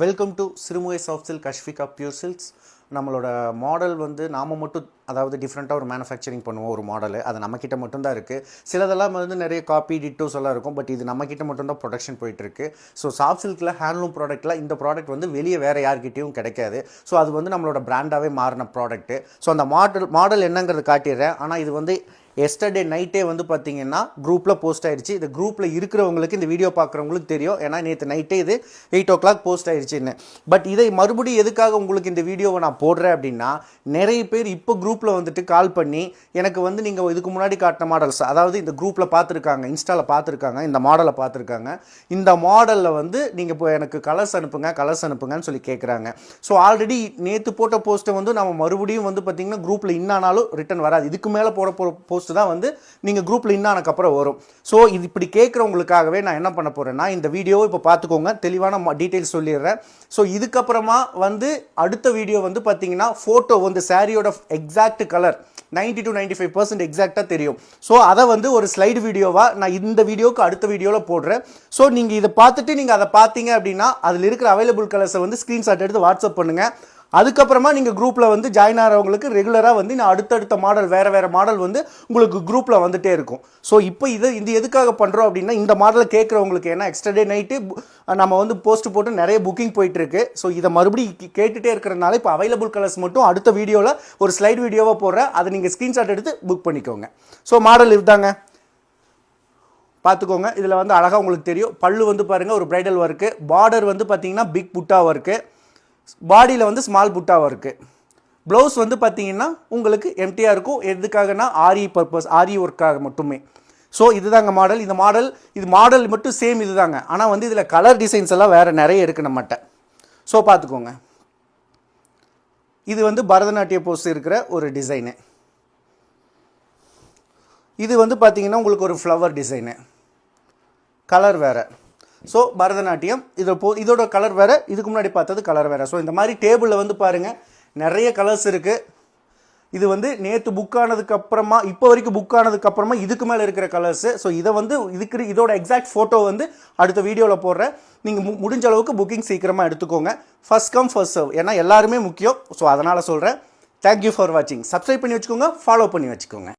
Welcome to Sirumugai soft silk Ashfika pure silks. நம்மளோட model வந்து நாம் மட்டும் அதாவது டிஃப்ரெண்ட்டாக ஒரு மேனுஃபேக்சரிங் பண்ணுவோம். ஒரு மாடலு அது நம்மக்கிட்ட மட்டும்தான் இருக்குது. சிலதெல்லாம் வந்து நிறைய காப்பி டிட்டோஸ் எல்லாம் இருக்கும். பட் இது நம்மக்கிட்ட மட்டும்தான் ப்ரொடக்ஷன் போயிட்டுருக்கு. ஸோ சாஃப்ட் சில்கில் ஹேண்ட்லூம் ப்ராடக்ட்டில் இந்த ப்ராடக்ட் வந்து வெளியே வேறு யார்கிட்டையும் கிடைக்காது. ஸோ அது வந்து நம்மளோட பிராண்டாகவே மாறின ப்ராடக்ட்டு. ஸோ அந்த மாடல் என்னங்கிறது காட்டிடுறேன். ஆனால் இது வந்து எஸ்டர்டே நைட்டே வந்து பார்த்தீங்கன்னா குரூப்பில் போஸ்ட் ஆயிடுச்சு. இந்த குரூப்பில் இருக்கிறவங்களுக்கு இந்த வீடியோ பார்க்குறவங்களுக்கு தெரியும். ஏன்னா நேற்று நைட்டே இது 8 o'clock போஸ்ட் ஆயிடுச்சுன்னு. பட் இதை மறுபடியும் எதுக்காக உங்களுக்கு இந்த வீடியோவை நான் போடுறேன் அப்படின்னா, நிறைய பேர் இப்போ குரூப்பில் வந்துட்டு கால் பண்ணி எனக்கு வந்து நீங்கள் இதுக்கு முன்னாடி காட்டின மாடல்ஸ், அதாவது இந்த குரூப்பில் பார்த்துருக்காங்க, இன்ஸ்டாவில் பார்த்துருக்காங்க, இந்த மாடலை பார்த்துருக்காங்க, இந்த மாடலில் வந்து நீங்கள் இப்போ எனக்கு கலர்ஸ் அனுப்புங்கன்னு சொல்லி கேட்குறாங்க. ஸோ ஆல்ரெடி நேற்று போட்ட போஸ்ட்டை வந்து நம்ம மறுபடியும் வந்து பார்த்திங்கன்னா குரூப்பில் இன்னானாலும் ரிட்டன் வராது. இதுக்கு மேலே போட போஸ்ட் தான் வந்து நீங்கள் குரூப்பில் இன்னானக்கப்புறம் வரும். ஸோ இது இப்படி கேட்குறவங்களுக்காகவே நான் என்ன பண்ண போகிறேன்னா, இந்த வீடியோவை இப்போ பார்த்துக்கோங்க, தெளிவான டீட்டெயில்ஸ் சொல்லிடுறேன். ஸோ இதுக்கப்புறமா வந்து அடுத்த வீடியோ வந்து பார்த்தீங்கன்னா ஃபோட்டோ வந்து சாரியோட எக்ஸாக்ட் கலர் 90 to 95% எக்ஸாக்டாக தெரியும். ஸோ அதை வந்து ஒரு ஸ்லைடு வீடியோவாக நான் இந்த வீடியோவுக்கு அடுத்த வீடியோவில் போடுறேன். ஸோ நீங்கள் இதை பார்த்துட்டு நீங்கள் அதை பார்த்தீங்க அப்படின்னா அதில் இருக்கிற அவைலபிள் கலர்ஸை வந்து ஸ்க்ரீன்ஷாட் எடுத்து வாட்ஸ்அப் பண்ணுங்கள். அதுக்கப்புறமா நீங்கள் குரூப்பில் வந்து ஜாயின் ஆகிறவங்களுக்கு ரெகுலராக வந்து நான் அடுத்தடுத்த மாடல் வேறு மாடல் வந்து உங்களுக்கு குரூப்பில் வந்துகிட்டே இருக்கும். ஸோ இப்போ இது எதுக்காக பண்ணுறோம் அப்படின்னா, இந்த மாடலை கேட்குறவங்களுக்கு, ஏன்னா எக்ஸ்டர்டே நைட்டு நம்ம வந்து போஸ்ட் போட்டு நிறைய புக்கிங் போயிட்டுருக்கு. ஸோ இதை மறுபடியும் கேட்டுகிட்டே இருக்கிறதுனால இப்போ அவைலபிள் கலர்ஸ் மட்டும் அடுத்த வீடியோவில் ஒரு ஸ்லைட் வீடியோவாக போடுறேன். அதை நீங்கள் ஸ்க்ரீன்ஷாட் எடுத்து புக் பண்ணிக்கோங்க. ஸோ மாடல் இதுதாங்க, பார்த்துக்கோங்க. இதில் வந்து அழகாக உங்களுக்கு தெரியும். பல்லு வந்து பாருங்கள், ஒரு பிரைடல் ஒர்க்கு. பார்டர் வந்து பார்த்தீங்கன்னா பிக் புட்டா ஒர்க்கு. பாடியில் வந்து ஸ்மால் புட்டாவாக இருக்குது. ப்ளவுஸ் வந்து பார்த்தீங்கன்னா உங்களுக்கு எம்டியாக இருக்கும். எதுக்காகனா ஆரி பர்பஸ், ஆரி ஒர்க்காக மட்டுமே. ஸோ இதுதாங்க மாடல். இது மாடல் மட்டும் சேம் இதுதாங்க. ஆனால் வந்து இதில் கலர் டிசைன்ஸ் எல்லாம் வேறு நிறைய இருக்குது நம்மகிட்ட. ஸோ பார்த்துக்கோங்க. இது வந்து பரதநாட்டிய போஸ் இருக்கிற ஒரு டிசைனு. இது வந்து பார்த்தீங்கன்னா உங்களுக்கு ஒரு ஃப்ளவர் டிசைனு, கலர் வேறு. ஸோ பரதநாட்டியம் இதோட கலர் வேறு, இதுக்கு முன்னாடி பார்த்தது கலர் வேறு. ஸோ இந்த மாதிரி டேபிளில் வந்து பாருங்கள் நிறைய கலர்ஸ் இருக்குது. இது வந்து நேற்று புக் ஆனதுக்கப்புறமா இப்போ வரைக்கும் புக் ஆனதுக்கப்புறமா இதுக்கு மேலே இருக்கிற கலர்ஸு. ஸோ இதை வந்து இதோட எக்ஸாக்ட் ஃபோட்டோ வந்து அடுத்த வீடியோவில் போடுறேன். நீங்கள் முடிஞ்ச அளவுக்கு புக்கிங் சீக்கிரமாக எடுத்துக்கோங்க. ஃபர்ஸ்ட் கம் ஃபர்ஸ்ட் சர்வ், ஏன்னா எல்லாருமே முக்கியம். ஸோ அதனால் சொல்கிறேன். தேங்க்யூ ஃபார் வாட்சிங். சப்ஸ்கிரைப் பண்ணி வச்சுக்கோங்க, ஃபாலோ பண்ணி வச்சுக்கோங்க.